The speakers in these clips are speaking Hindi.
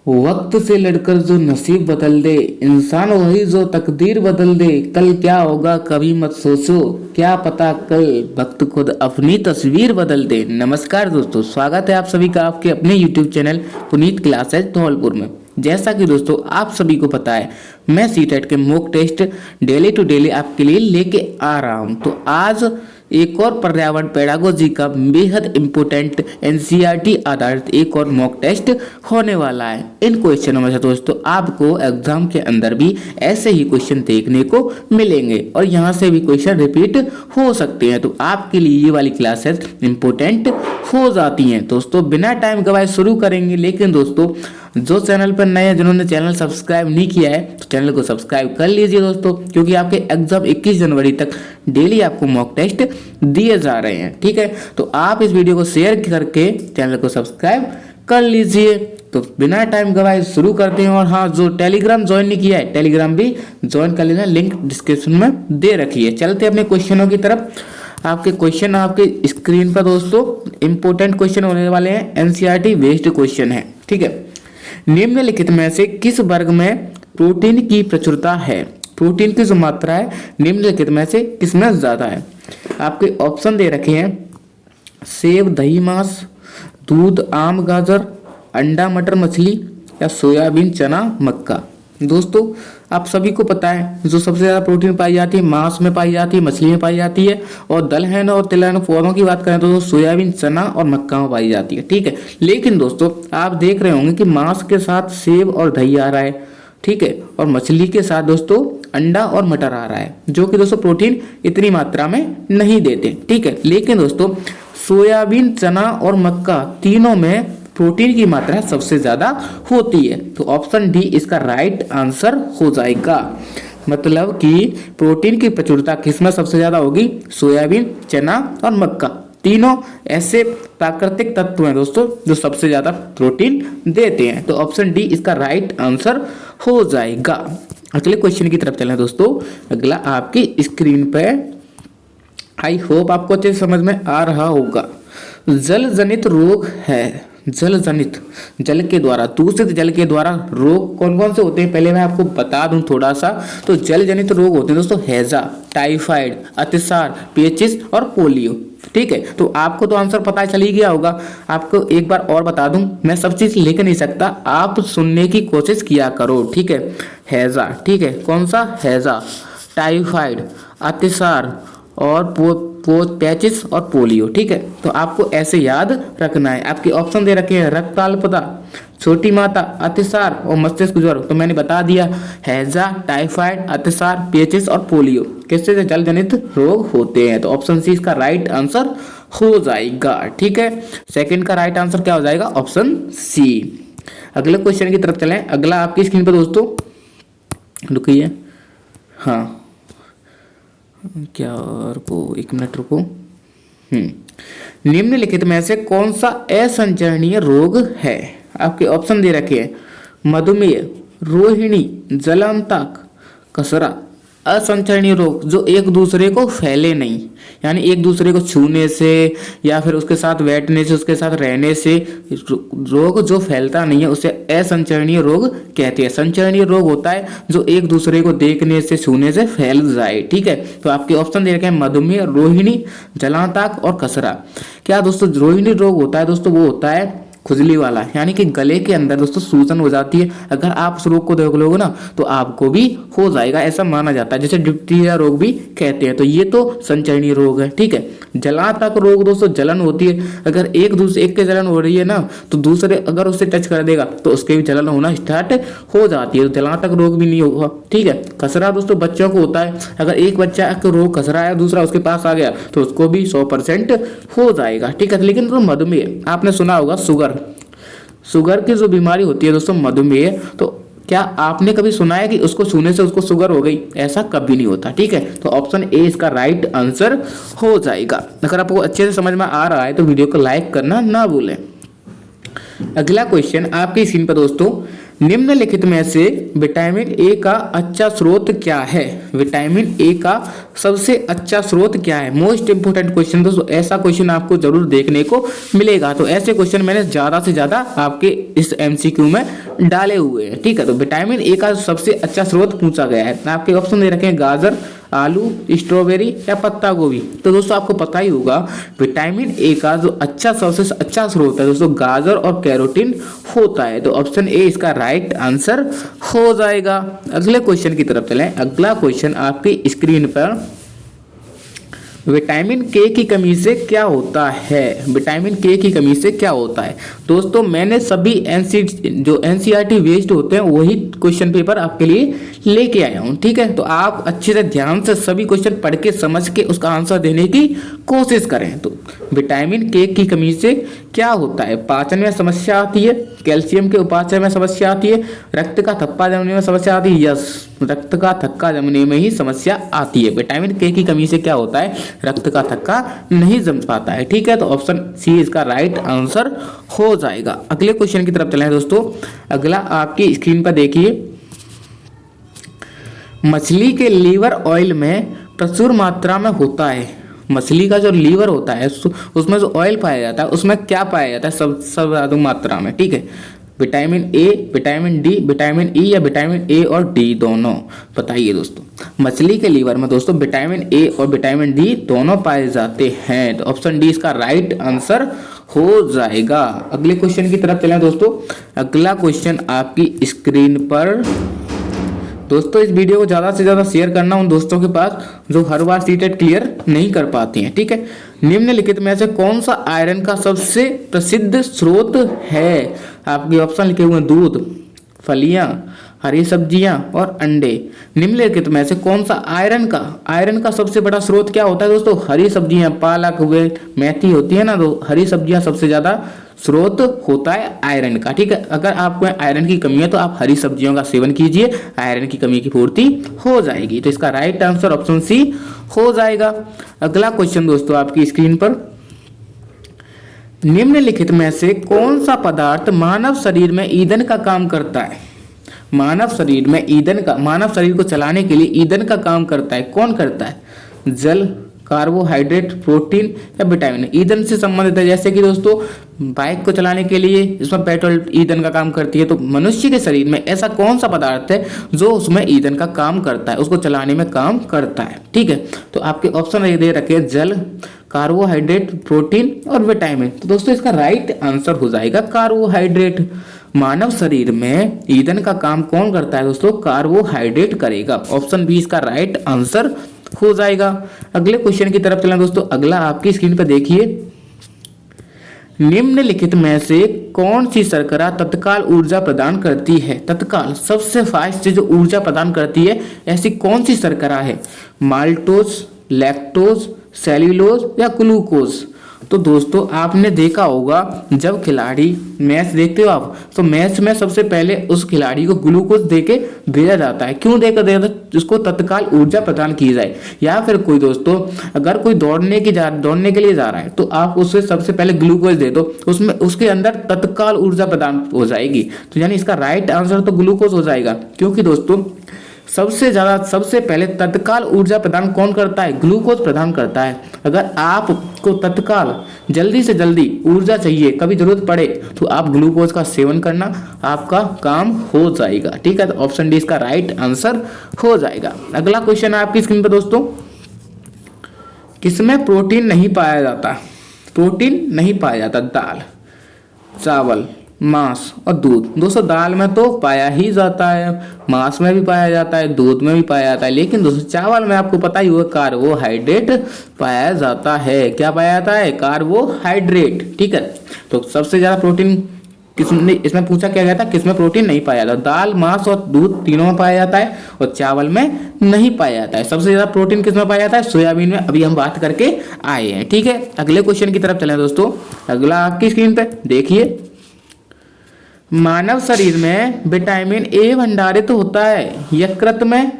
वक्त से लड़कर जो नसीब बदल दे, इंसान वही जो तकदीर बदल दे। कल क्या होगा कभी मत सोचो, क्या पता कल वक्त खुद अपनी तस्वीर बदल दे। नमस्कार दोस्तों, स्वागत है आप सभी का आपके अपने YouTube channel Puneet classes Dholpur में। जैसा कि दोस्तों आप सभी को पता है, मैं सीटेट के mock test daily to daily आपके लिए लेके आ रहा हूं। तो आज एक और पर्यावरण पेडागोजी का बेहद इम्पोर्टेंट एनसीईआरटी आधारित एक और मॉक टेस्ट होने वाला है। इन क्वेश्चनों में से दोस्तों आपको एग्जाम के अंदर भी ऐसे ही क्वेश्चन देखने को मिलेंगे और यहाँ से भी क्वेश्चन रिपीट हो सकते हैं। तो आपके लिए ये वाली क्लासेस इम्पोर्टेंट हो जाती हैं। दोस्तों बिना टाइम गवाए शुरू करेंगे, लेकिन दोस्तों जो चैनल पर नए हैं, जिन्होंने चैनल सब्सक्राइब नहीं किया है तो चैनल को सब्सक्राइब कर लीजिए दोस्तों, क्योंकि आपके एग्जाम 21 जनवरी तक डेली आपको मॉक टेस्ट दिए जा रहे हैं। ठीक है, तो आप इस वीडियो को शेयर करके चैनल को सब्सक्राइब कर लीजिए। तो बिना टाइम गवाए शुरू करते हैं। और हाँ, जो टेलीग्राम ज्वाइन नहीं किया है, टेलीग्राम भी ज्वाइन कर लेना, लिंक डिस्क्रिप्शन में दे रखी है। चलते अपने क्वेश्चनों की तरफ। आपके क्वेश्चन आपके स्क्रीन पर दोस्तों इंपोर्टेंट क्वेश्चन होने वाले हैं, एनसीईआरटी बेस्ड क्वेश्चन है। ठीक है, निम्नलिखित में से किस वर्ग में प्रोटीन की प्रचुरता है? प्रोटीन की जो मात्रा है निम्नलिखित में से किसमें ज्यादा है? आपके ऑप्शन दे रखे हैं, सेब, दही, मांस, दूध, आम, गाजर, अंडा, मटर, मछली या सोयाबीन, चना, मक्का। दोस्तों आप सभी को पता है जो सबसे ज्यादा प्रोटीन पाई जाती है मांस में पाई जाती है, मछली में पाई जाती है, और दलहन और तिलहन पौधों की बात करें तो सोयाबीन, चना और मक्का में पाई जाती है। ठीक है, लेकिन दोस्तों आप देख रहे होंगे कि मांस के साथ सेब और दही आ रहा है, ठीक है, और मछली के साथ दोस्तों अंडा और मटर आ रहा है, जो कि दोस्तों प्रोटीन इतनी मात्रा में नहीं देते। ठीक है, लेकिन दोस्तों सोयाबीन, चना और मक्का तीनों में प्रोटीन की मात्रा सबसे ज्यादा होती है। तो ऑप्शन डी इसका राइट आंसर हो जाएगा। मतलब कि प्रोटीन की प्रचुरता किसमें सबसे ज्यादा होगी? सोयाबीन, चना और मक्का, तीनों ऐसे प्राकृतिक तत्व हैं दोस्तों जो सबसे ज्यादा प्रोटीन देते हैं। तो ऑप्शन डी इसका राइट आंसर हो जाएगा। अगले क्वेश्चन की तरफ चलें दोस्तों। अगला आपकी स्क्रीन पे, आई होप आपको अच्छे से समझ में आ रहा होगा। जल जनित रोग है, जल जनित, जल के द्वारा, दूषित जल के द्वारा रोग कौन कौन से होते हैं पहले मैं आपको बता दूं थोड़ा सा। तो जल जनित रोग होते हैं दोस्तों हैजा, टाइफाइड, अतिसार, पेचिश और पोलियो। ठीक है, तो आपको तो आंसर पता चल ही गया होगा। आपको एक बार और बता दूं, मैं सब चीज लिख नहीं सकता, आप सुनने की कोशिश किया करो। ठीक है, हैजा, ठीक है, कौन सा? हैजा, टाइफाइड, अतिसार और पैचिस और पोलियो। ठीक है, तो आपको ऐसे याद रखना है। आपके ऑप्शन दे रखे हैं, रक्ताल्पता, छोटी माता, अतिसार और मस्तिष्क ज्वर। तो मैंने बता दिया, हैजा, टाइफाइड, अतिसार, पेचिस और पोलियो किससे जल जनित रोग होते हैं। तो ऑप्शन सी इसका राइट आंसर हो जाएगा। ठीक है, सेकंड का राइट आंसर क्या हो जाएगा? Option C. अगले क्वेश्चन की तरफ चलें। अगला आपकी स्क्रीन पर दोस्तों, रुकिए, हाँ क्या रुको, एक मिनट रुको। निम्नलिखित में से कौन सा असंचरणीय रोग है? आपके ऑप्शन दे रखे हैं, मधुमेह, रोहिणी, जलांतक, कसरा। असंचरणीय रोग जो एक दूसरे को फैले नहीं, यानी एक दूसरे को छूने से या फिर उसके साथ बैठने से, उसके साथ रहने से रोग जो फैलता नहीं है उसे असंचरणीय रोग कहते हैं। संचरणीय रोग होता है जो एक दूसरे को देखने से, छूने से फैल जाए। ठीक है, तो आपके ऑप्शन दे रखे हैं, मधुमेह, रोहिणी, जलांतक और कसरा। क्या दोस्तों रोहिणी रोग होता है दोस्तों? वो होता है खुजली वाला, यानी कि गले के अंदर दोस्तों सूजन हो जाती है। अगर आप उस रोग को देख लोगे ना तो आपको भी हो जाएगा, ऐसा माना जाता है, जैसे डिप्थीरिया रोग भी कहते हैं। तो ये तो संचरणीय रोग है। ठीक है, जलांतक रोग दोस्तों जलन होती है, अगर एक के जलन हो रही है ना तो दूसरे अगर उससे टच कर देगा तो उसके भी जलन होना स्टार्ट हो जाती है, तो जलांतक रोग भी नहीं होगा। ठीक है, खसरा दोस्तों बच्चों को होता है, अगर एक बच्चा का रोग खसरा है दूसरा उसके पास आ गया तो उसको भी 100% हो जाएगा। ठीक है, लेकिन तो मधुमेह आपने सुना होगा, शुगर की जो बीमारी होती है दोस्तों मधुमेह, तो क्या आपने कभी सुना है कि उसको छूने से उसको शुगर हो गई? ऐसा कभी नहीं होता। ठीक है, तो ऑप्शन ए इसका राइट आंसर हो जाएगा। अगर आपको अच्छे से समझ में आ रहा है तो वीडियो को लाइक करना ना भूलें। अगला क्वेश्चन आपकी स्क्रीन पर दोस्तों, निम्नलिखित में से विटामिन ए का अच्छा स्रोत क्या है? विटामिन ए का सबसे अच्छा स्रोत क्या है? मोस्ट इंपोर्टेंट क्वेश्चन दोस्तों, ऐसा क्वेश्चन आपको जरूर देखने को मिलेगा। तो ऐसे क्वेश्चन मैंने ज्यादा से ज्यादा आपके इस एमसीक्यू में डाले हुए हैं। ठीक है, तो विटामिन ए का सबसे अच्छा स्रोत पूछा गया है। आपके ऑप्शन दे रखे हैं गाजर, आलू, स्ट्रॉबेरी या पत्ता गोभी। तो दोस्तों आपको पता ही होगा विटामिन ए का जो अच्छा सबसे अच्छा स्रोत है दोस्तों गाजर और कैरोटीन होता है। तो ऑप्शन ए इसका राइट आंसर हो जाएगा। अगले क्वेश्चन की तरफ चलें। अगला क्वेश्चन आपकी स्क्रीन पर, विटामिन के की कमी से क्या होता है? विटामिन के की कमी से क्या होता है? दोस्तों मैंने सभी जो एनसीईआरटी बेस्ड होते हैं वही क्वेश्चन पेपर आपके लिए लेके आया हूँ। ठीक है, तो आप अच्छे से ध्यान से सभी क्वेश्चन पढ़ के समझ के उसका आंसर देने की कोशिश करें। तो विटामिन के की कमी से क्या होता है? पाचन में समस्या आती है, कैल्शियम के उपापचय में समस्या आती है, रक्त का थक्का जमने में समस्या आती है। यस, रक्त का थक्का जमने में ही समस्या आती है। विटामिन के की कमी से क्या होता है? रक्त का थक्का नहीं जम पाता है। ठीक है, तो ऑप्शन सी इसका राइट आंसर हो जाएगा। अगले क्वेश्चन की तरफ चलें दोस्तों। अगला आपकी स्क्रीन पर देखिए, मछली के लीवर ऑयल में प्रचुर मात्रा में होता है। मछली का जो लीवर होता है उसमें जो ऑयल पाया जाता है उसमें क्या पाया जाता है सब ज्यादा मात्रा में? ठीक है, vitamin A, vitamin D, vitamin E या विटामिन ए और डी दोनों? बताइए दोस्तों। मछली के लीवर में दोस्तों विटामिन ए और विटामिन डी दोनों पाए जाते हैं। तो ऑप्शन डी इसका राइट आंसर हो जाएगा। अगले क्वेश्चन की तरफ चलें दोस्तों। अगला क्वेश्चन आपकी स्क्रीन पर, दोस्तों इस वीडियो को ज़्यादा से ज़्यादा शेयर करना उन दोस्तों के पास जो हर बार सीटेट क्लियर नहीं कर पाती हैं। ठीक है, निम्नलिखित में से कौन सा आयरन का सबसे प्रसिद्ध स्रोत है? आपके ऑप्शन लिखे हुए हैं दूध, फलियां, हरी सब्जियां और अंडे। निम्नलिखित में से कौन सा आयरन का सबसे बड़ा स्रोत क्या होता है दोस्तों? हरी सब्जियां, पालक हुए, मेथी होती है ना, तो हरी सब्जियां सबसे ज्यादा स्रोत होता है आयरन का। ठीक है, अगर आपको आयरन की कमी है तो आप हरी सब्जियों का सेवन कीजिए, आयरन की कमी की पूर्ति हो जाएगी। तो इसका राइट आंसर ऑप्शन सी हो जाएगा। अगला क्वेश्चन दोस्तों आपकी स्क्रीन पर, निम्नलिखित में से कौन सा पदार्थ मानव शरीर में ईंधन का काम करता है? मानव शरीर को चलाने के लिए ईंधन का काम करता है। कौन करता है? जल, कार्बोहाइड्रेट, प्रोटीन या विटामिन? ईंधन से संबंधित है, जैसे कि दोस्तों बाइक को चलाने के लिए इसमें पेट्रोल ईंधन का काम करती है। तो मनुष्य के शरीर में ऐसा कौन सा पदार्थ है जो उसमें ईंधन का काम करता है, उसको चलाने में काम करता है? ठीक है, तो आपके ऑप्शन दे रखे हैं जल, कार्बोहाइड्रेट, प्रोटीन और विटामिन। तो दोस्तों इसका राइट आंसर हो जाएगा कार्बोहाइड्रेट। मानव शरीर में ईंधन का काम कौन करता है दोस्तों? कार्बोहाइड्रेट करेगा। ऑप्शन बी इसका राइट आंसर हो जाएगा। अगले क्वेश्चन की तरफ चलें दोस्तों। अगला आपकी स्क्रीन पर देखिए, निम्नलिखित में से कौन सी शर्करा तत्काल ऊर्जा प्रदान करती है? तत्काल सबसे फास्ट जो ऊर्जा प्रदान करती है ऐसी कौन सी शर्करा है? माल्टोज, लैक्टोज, सेल्यूलोज या ग्लूकोज? तो दोस्तों आपने देखा होगा जब खिलाड़ी मैच देखते हो आप, तो मैच में सबसे पहले उस खिलाड़ी को ग्लूकोज देके भेजा जाता है। क्यों देकर दिया जाता है? जिसको तत्काल ऊर्जा प्रदान की जाए। या फिर कोई दोस्तों अगर कोई दौड़ने के लिए जा रहा है तो आप उसे सबसे पहले ग्लूकोज दे दो, उसमें उसके अंदर तत्काल ऊर्जा प्रदान हो जाएगी। तो यानी इसका राइट आंसर तो ग्लूकोज हो जाएगा, क्योंकि दोस्तों सबसे पहले तत्काल ऊर्जा प्रदान कौन करता है? ग्लूकोज प्रदान करता है। अगर आपको तत्काल जल्दी से जल्दी ऊर्जा चाहिए, कभी जरूरत पड़े, तो आप ग्लूकोज का सेवन करना, आपका काम हो जाएगा। ठीक है, तो ऑप्शन डी इसका राइट आंसर हो जाएगा। अगला क्वेश्चन है आपकी स्क्रीन पर दोस्तों, किसमें प्रोटीन नहीं पाया जाता? प्रोटीन नहीं पाया जाता दाल, चावल, मांस और दूध। दोस्तों दाल में तो पाया ही जाता है, मांस में भी पाया जाता है, दूध में भी पाया जाता है, लेकिन दोस्तों चावल में आपको पता ही होगा कार्बोहाइड्रेट पाया जाता है। क्या पाया जाता है? कार्बोहाइड्रेट। ठीक है, तो सबसे ज्यादा प्रोटीन किसमें, इसमें पूछा क्या गया था किसमें प्रोटीन नहीं पाया जाता? दाल, मांस और दूध तीनों में पाया जाता है और चावल में नहीं पाया जाता है। सबसे ज्यादा प्रोटीन किसमें पाया जाता है? सोयाबीन में। अभी हम बात करके आए हैं। ठीक है, अगले क्वेश्चन की तरफ चलें दोस्तों। अगला आपकी स्क्रीन पे देखिए, मानव शरीर में विटामिन ए भंडारित होता है यकृत में,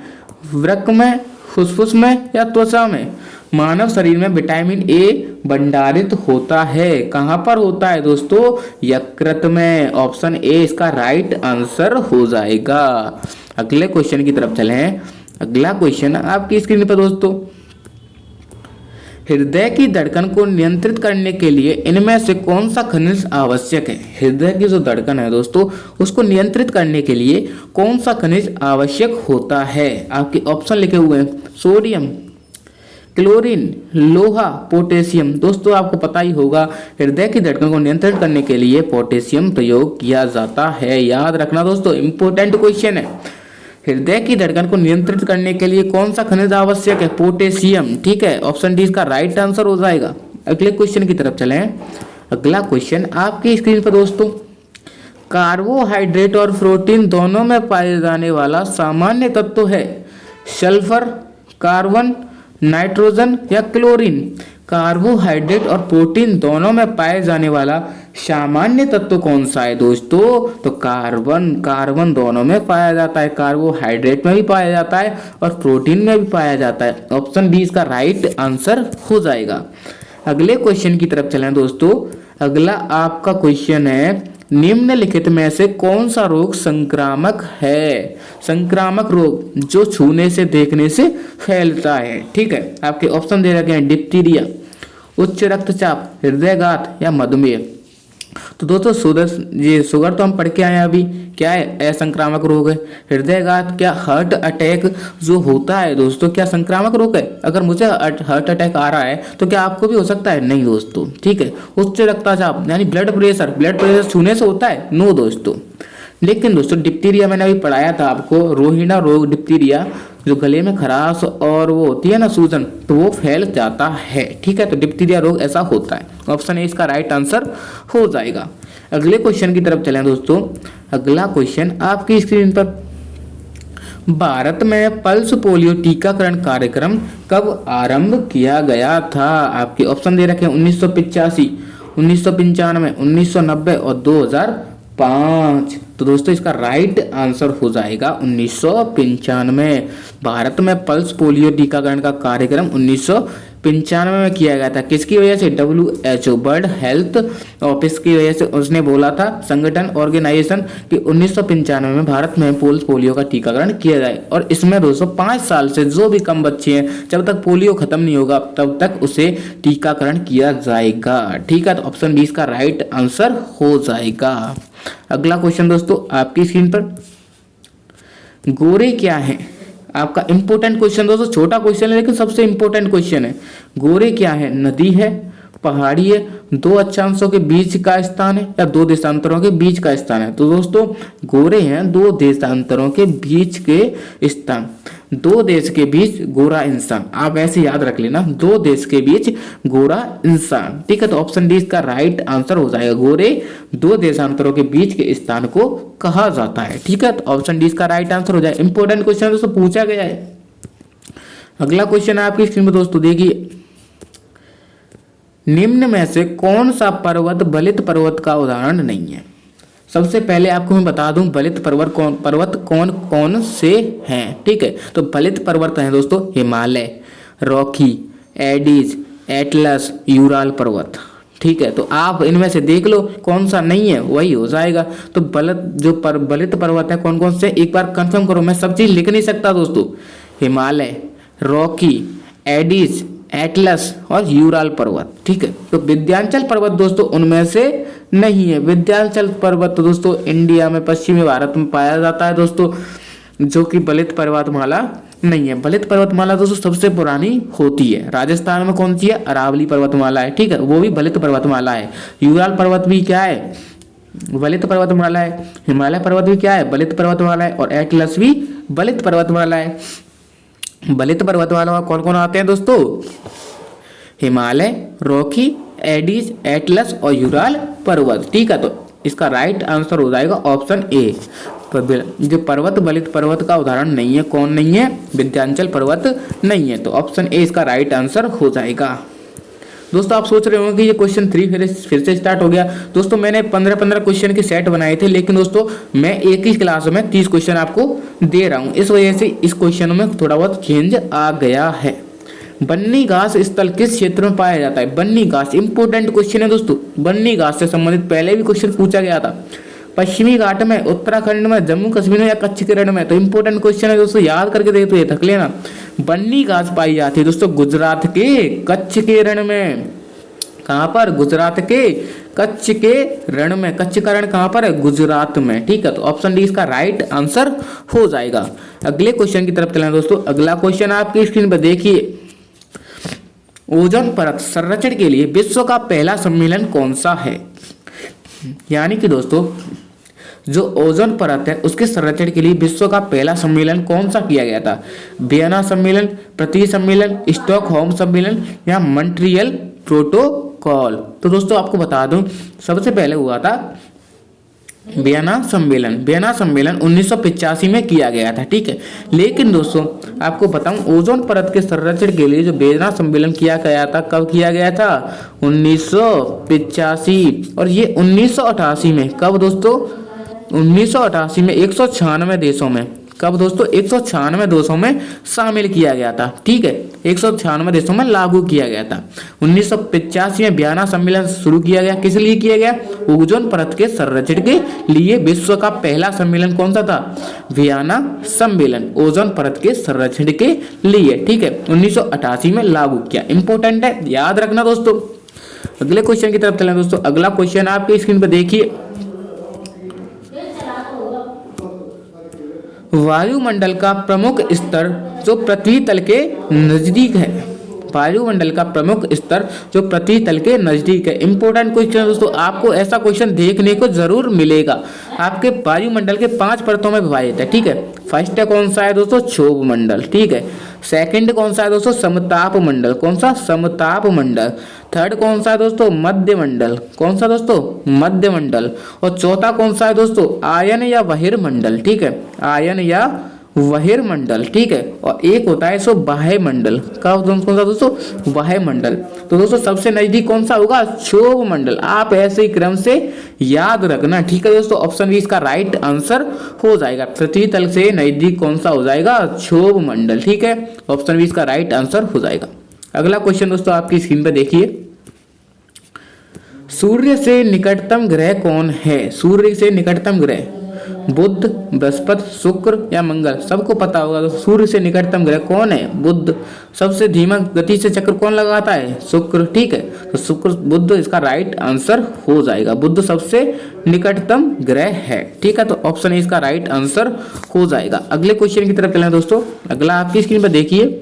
वृक्क में, फुसफुस में या त्वचा में? मानव शरीर में विटामिन ए भंडारित होता है? कहाँ पर होता है दोस्तों? यकृत में। ऑप्शन ए इसका राइट आंसर हो जाएगा। अगले क्वेश्चन की तरफ चलें। अगला क्वेश्चन आपकी स्क्रीन पर दोस्तों, हृदय की धड़कन को नियंत्रित करने के लिए इनमें से कौन सा खनिज आवश्यक है? हृदय की जो धड़कन है दोस्तों, उसको नियंत्रित करने के लिए कौन सा खनिज आवश्यक होता है? आपके ऑप्शन लिखे हुए हैं, सोडियम, क्लोरीन, लोहा, पोटेशियम। दोस्तों आपको पता ही होगा, हृदय की धड़कन को नियंत्रित करने के लिए पोटेशियम प्रयोग किया जाता है। याद रखना दोस्तों, इंपॉर्टेंट क्वेश्चन है। हृदय की धड़कन को नियंत्रित करने के लिए कौन सा खनिज आवश्यक है? पोटेशियम। ठीक है, ऑप्शन डी इसका राइट आंसर हो जाएगा। अगले क्वेश्चन की तरफ चलें। अगला क्वेश्चन आपकी स्क्रीन पर दोस्तों, कार्बोहाइड्रेट और प्रोटीन दोनों में पाए जाने वाला सामान्य तत्व है? सल्फर, कार्बन, नाइट्रोजन या क्लोरीन? कार्बोहाइड्रेट और प्रोटीन दोनों में पाए जाने वाला सामान्य तत्व कौन सा है दोस्तों? तो कार्बन दोनों में पाया जाता है। कार्बोहाइड्रेट में भी पाया जाता है और प्रोटीन में भी पाया जाता है। ऑप्शन बी इसका राइट आंसर हो जाएगा। अगले क्वेश्चन की तरफ चलें दोस्तों। अगला आपका क्वेश्चन है, निम्नलिखित में से कौन सा रोग संक्रामक है? संक्रामक रोग जो छूने से देखने से फैलता है। ठीक है, आपके ऑप्शन दे रखे हैं, डिप्थीरिया, उच्च रक्तचाप, हृदयघात या मधुमेह। तो दोस्तों शुगर तो हम पढ़ के आए हैं अभी, क्या है? असंक्रामक रोग है। हृदयघात क्या हार्ट अटैक जो होता है दोस्तों, क्या संक्रामक रोग है? अगर मुझे हार्ट अटैक आ रहा है तो क्या आपको भी हो सकता है? नहीं दोस्तों। ठीक है, उच्च रक्तचाप यानी ब्लड प्रेशर छूने से होता है? नो दोस्तों। लेकिन दोस्तों डिप्थीरिया मैंने अभी पढ़ाया था आपको, रोहिणा रोग डिप्थीरिया, जो गले में खराश और वो होती है ना सूजन, तो वो फैल जाता है। ठीक है, तो डिप्थीरिया रोग ऐसा होता है। ऑप्शन ए इसका राइट आंसर हो जाएगा। अगले क्वेश्चन की तरफ चलें दोस्तों। अगला क्वेश्चन आपकी स्क्रीन पर, भारत में पल्स पोलियो टीकाकरण कार्यक्रम कब आरंभ किया गया था? आपके ऑप्शन दे रखे हैं, 1985, 1995, 1990 और 2005। तो दोस्तों इसका राइट आंसर हो जाएगा 1995। भारत में पल्स पोलियो टीकाकरण का कार्यक्रम 1995 में किया गया था। किसकी वजह से? WHO, वर्ल्ड हेल्थ ऑफिस की वजह से उसने बोला था, संगठन ऑर्गेनाइजेशन, कि 1995 में भारत में पल्स पोलियो का टीकाकरण किया जाए। और इसमें दोस्तों 5 साल से जो भी कम बच्चे हैं, जब तक पोलियो खत्म नहीं होगा तब तक उसे टीकाकरण किया जाएगा। ठीक है, तो ऑप्शन बी इसका राइट आंसर हो जाएगा। अगला क्वेश्चन दोस्तों आपकी स्क्रीन पर, गोरे क्या है? आपका इंपोर्टेंट क्वेश्चन दोस्तों, छोटा क्वेश्चन है लेकिन सबसे इंपोर्टेंट क्वेश्चन है। गोरे क्या है? नदी है, पहाड़ी है, दो अक्षांशों के बीच का स्थान है या दो देशांतरों के बीच का स्थान है? तो दोस्तों गोरे हैं दो देशांतरों के बीच के स्थान। दो देश के बीच गोरा इंसान, आप ऐसे याद रख लेना, दो देश के बीच गोरा इंसान। ठीक है, तो ऑप्शन डी इसका राइट आंसर हो जाएगा। गोरे दो देशांतरों के बीच के स्थान को कहा जाता है। ठीक है, तो ऑप्शन डी इसका राइट आंसर हो जाएगा। इंपॉर्टेंट क्वेश्चन दोस्तों पूछा गया है। अगला क्वेश्चन है आपकी स्क्रीन पर दोस्तों, देखिए, निम्न में से कौन सा पर्वत बलित पर्वत का उदाहरण नहीं है? सबसे पहले आपको मैं बता दूं बलित पर्वत कौन कौन से हैं। ठीक है, तो बलित पर्वत हैं दोस्तों, Himalaya, Rocky, Andes, Atlas, Ural पर्वत। ठीक है, तो आप इनमें से देख लो कौन सा नहीं है, वही हो जाएगा। तो बलित पर्वत है कौन कौन से, एक बार कंफर्म करो, मैं सब चीज लिख नहीं सकता दोस्तों। हिमालय, रॉकी, एडीज, एटलस और यूराल पर्वत। ठीक है, तो विंध्याचल पर्वत दोस्तों उनमें से नहीं है। विंध्याचल पर्वत तो दोस्तों इंडिया में पश्चिमी भारत में पाया जाता है दोस्तों, जो कि बलित पर्वतमाला नहीं है। बलित पर्वतमाला दोस्तों सबसे पुरानी होती है। राजस्थान में कौन सी है? अरावली पर्वतमाला है। ठीक है, वो भी बलित पर्वतमाला है। यूराल पर्वत भी क्या है? बलित पर्वतमाला है। हिमालय पर्वत भी क्या है? बलित पर्वतमाला है। और एटलस भी बलित पर्वतमाला है। बलित पर्वतमाला कौन कौन आते हैं दोस्तों? हिमालय, रॉकी, एडीज, एटलस और यूराल पर्वत। ठीक है, तो इसका राइट आंसर हो जाएगा ऑप्शन ए। जो पर्वत बलित पर्वत का उदाहरण नहीं है, कौन नहीं है? विंध्याचल पर्वत नहीं है। तो ऑप्शन ए इसका राइट आंसर हो जाएगा। दोस्तों आप सोच रहे होंगे कि ये क्वेश्चन 3 फिर से स्टार्ट हो गया। दोस्तों मैंने 15 क्वेश्चन के सेट बनाए थे, लेकिन दोस्तों मैं एक ही क्लास में 30 क्वेश्चन आपको दे रहा हूँ, इस वजह से इस क्वेश्चन में थोड़ा बहुत चेंज आ गया है। बन्नी घास स्थल किस क्षेत्र में पाया जाता है? बन्नी घास इंपोर्टेंट क्वेश्चन है दोस्तों, बन्नी घास से संबंधित पहले भी क्वेश्चन पूछा गया था। पश्चिमी घाट में, उत्तराखंड में, जम्मू कश्मीर में या कच्छ के रण में? तो इंपोर्टेंट क्वेश्चन है दोस्तों, याद करके देखो, ये थक लेना। बन्नी घास पाई जाती है दोस्तों गुजरात के कच्छ के रण में। कहां पर? गुजरात के कच्छ के रण में। कच्छ का रण कहां पर है? गुजरात में। ठीक है, तो ऑप्शन डी इसका राइट आंसर हो जाएगा। अगले क्वेश्चन की तरफ चलें दोस्तों। अगला क्वेश्चन आपकी स्क्रीन पर देखिए, ओजोन परत संरक्षण के लिए विश्व का पहला सम्मेलन कौन सा है? यानी कि दोस्तों जो ओजोन परत है उसके संरक्षण के लिए विश्व का पहला सम्मेलन कौन सा किया गया था? वियना सम्मेलन, पृथ्वी सम्मेलन, स्टॉकहोम सम्मेलन या मॉन्ट्रियल प्रोटोकॉल? तो दोस्तों आपको बता दूं, सबसे पहले हुआ था वियना सम्मेलन। वियना सम्मेलन 1985 में किया गया था। ठीक है, लेकिन दोस्तों आपको बताऊं ओजोन परत के संरक्षण के लिए जो वियना सम्मेलन किया गया था, कब किया गया था? 1985। और ये 1988 में, कब दोस्तों? 1988 में 196 देशों में, कब दोस्तों? 196 देशों में शामिल किया गया था। ठीक है, 196 देशों में लागू किया गया था। 1985 में वियना सम्मेलन शुरू किया गया। किस लिए किया गया? ओजोन परत के संरक्षण के लिए विश्व का पहला सम्मेलन कौन सा था? वियना सम्मेलन, ओजोन परत के संरक्षण के लिए। ठीक है, 1988 में लागू किया। इंपॉर्टेंट है, याद रखना दोस्तों। अगले क्वेश्चन की तरफ चलें दोस्तों। अगला क्वेश्चन आपके स्क्रीन पर देखिए, वायुमंडल का प्रमुख स्तर जो पृथ्वी तल के नजदीक है। वायुमंडल का प्रमुख स्तर जो पृथ्वी तल के नजदीक है। इंपॉर्टेंट क्वेश्चन दोस्तों, आपको ऐसा क्वेश्चन देखने को जरूर मिलेगा। आपके वायुमंडल के 5 परतों में विभाजित है। ठीक है, फर्स्ट कौन सा है दोस्तों? क्षोभ मंडल। ठीक है, सेकंड कौन सा है दोस्तों? समताप मंडल। कौन सा? समताप मंडल। थर्ड कौन सा है दोस्तों? मध्य मंडल। कौन सा दोस्तों? मध्य मंडल। और चौथा कौन सा है दोस्तों? आयन या बहिर्मंडल। ठीक है, आयन या बहिर्मंडल। ठीक है, और एक होता है सो बाह्य मंडल। कौन सा दोस्तों? बाह्य मंडल। तो दोस्तों सबसे नजदीक कौन सा होगा? क्षोभ मंडल। आप ऐसे ही क्रम से याद रखना। ठीक है दोस्तों, ऑप्शन बी इसका राइट आंसर हो जाएगा। पृथ्वी तल से नजदीक कौन सा हो जाएगा? क्षोभ मंडल। ठीक है, ऑप्शन बी इसका राइट आंसर हो जाएगा। अगला क्वेश्चन दोस्तों आपकी स्क्रीन पर देखिए, सूर्य से निकटतम ग्रह कौन है? सूर्य से निकटतम ग्रह बुध, बृहस्पति, शुक्र या मंगल? सबको पता होगा तो सूर्य से निकटतम ग्रह कौन है? बुध। सबसे धीमा गति से चक्कर कौन लगाता है? शुक्र। ठीक है, तो शुक्र, बुध इसका राइट आंसर हो जाएगा। बुध सबसे निकटतम ग्रह है। ठीक है, तो ऑप्शन ए इसका राइट आंसर हो जाएगा। अगले क्वेश्चन की तरफ चलें दोस्तों। अगला आपकी स्क्रीन पर देखिए,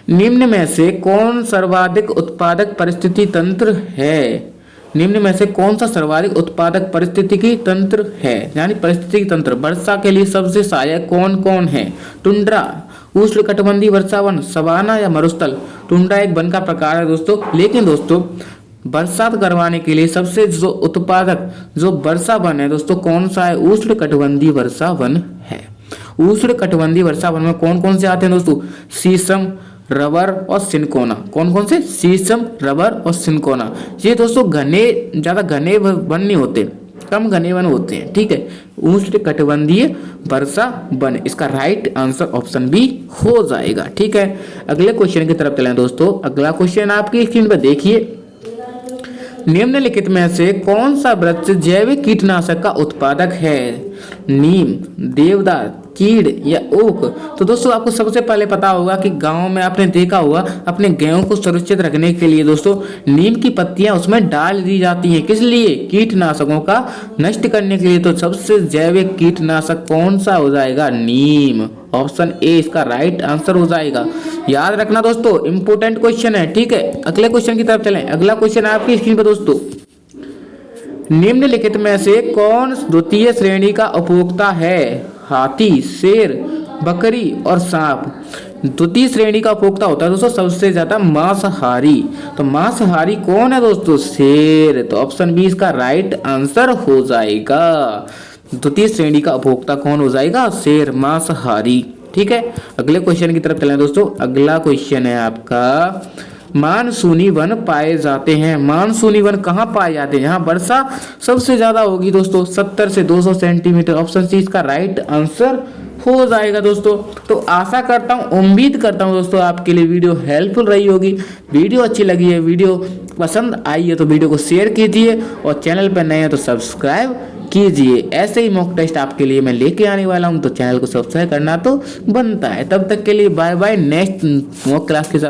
निम्न में से कौन सर्वाधिक उत्पादक परिस्थिति तंत्र है? निम्न में से कौन सा सर्वाधिक उत्पादक परिस्थितिकी तंत्र है? यानी परिस्थितिकी तंत्र वर्षा के लिए सबसे सहायक कौन कौन है? टुंड्रा, उष्णकटिबंधीय वर्षा वन, सवाना या मरुस्थल? टुंड्रा एक वन का प्रकार है दोस्तों, लेकिन दोस्तों बरसात करवाने के लिए सबसे जो उत्पादक जो वर्षा वन है दोस्तों कौन सा है? उष्णकटिबंधीय वर्षा वन है। उष्णकटिबंधीय वर्षा वन में कौन कौन से आते हैं दोस्तों? शीशम, रबर और सिनकोना। कौन कौन से? शीशम, रबर और सिनकोना। ये दोस्तों घने, ज्यादा घने वन नहीं होते, कम घने वन होते हैं। ठीक है, उष्णकटिबंधीय वर्षा वन, इसका राइट आंसर ऑप्शन बी हो जाएगा। ठीक है, अगले क्वेश्चन की तरफ चलें दोस्तों। अगला क्वेश्चन आपकी स्क्रीन पर देखिए, निम्नलिखित में से कौन सा वृक्ष जैविक कीटनाशक का उत्पादक है? नीम, देवदार, चीड़ या ओक? तो दोस्तों आपको सबसे पहले पता होगा कि गांव में आपने देखा होगा अपने गेहूं को सुरक्षित रखने के लिए दोस्तों नीम की पत्तियां उसमें डाल दी जाती हैं। किस लिए? कीटनाशकों का नष्ट करने के लिए। तो सबसे जैविक कीटनाशक कौन सा हो जाएगा? नीम। ऑप्शन ए इसका राइट आंसर हो जाएगा। याद रखना दोस्तों, इंपोर्टेंट क्वेश्चन है। ठीक है, अगले क्वेश्चन की तरफ चलें। अगला क्वेश्चन आपकी स्क्रीन पर दोस्तों, निम्नलिखित में से कौन द्वितीय श्रेणी का उपभोक्ता है? हाथी, शेर, बकरी और सांप? द्वितीय श्रेणी का उपभोक्ता होता है दोस्तों सबसे ज्यादा मांसाहारी। तो मांसाहारी कौन है दोस्तों? शेर। तो ऑप्शन बी इसका राइट आंसर हो जाएगा। द्वितीय श्रेणी का उपभोक्ता कौन हो जाएगा? शेर, मांसाहारी। ठीक है, अगले क्वेश्चन की तरफ चलें दोस्तों। अगला क्वेश्चन है आपका, मानसूनी वन पाए जाते हैं। मानसूनी वन कहाँ पाए जाते हैं? यहाँ वर्षा सबसे ज्यादा होगी दोस्तों, 70 से 200 सेंटीमीटर। ऑप्शन सी इसका राइट आंसर हो जाएगा दोस्तों। तो आशा करता हूँ, उम्मीद करता हूँ दोस्तों आपके लिए वीडियो हेल्पफुल रही होगी। वीडियो अच्छी लगी है, वीडियो पसंद आई है तो वीडियो को शेयर कीजिए और चैनल पर नए हैं तो सब्सक्राइब कीजिए। ऐसे ही मॉक टेस्ट आपके लिए मैं लेके आने वाला हूँ, तो चैनल को सब्सक्राइब करना तो बनता है। तब तक के लिए bye bye, next mock class के साथ।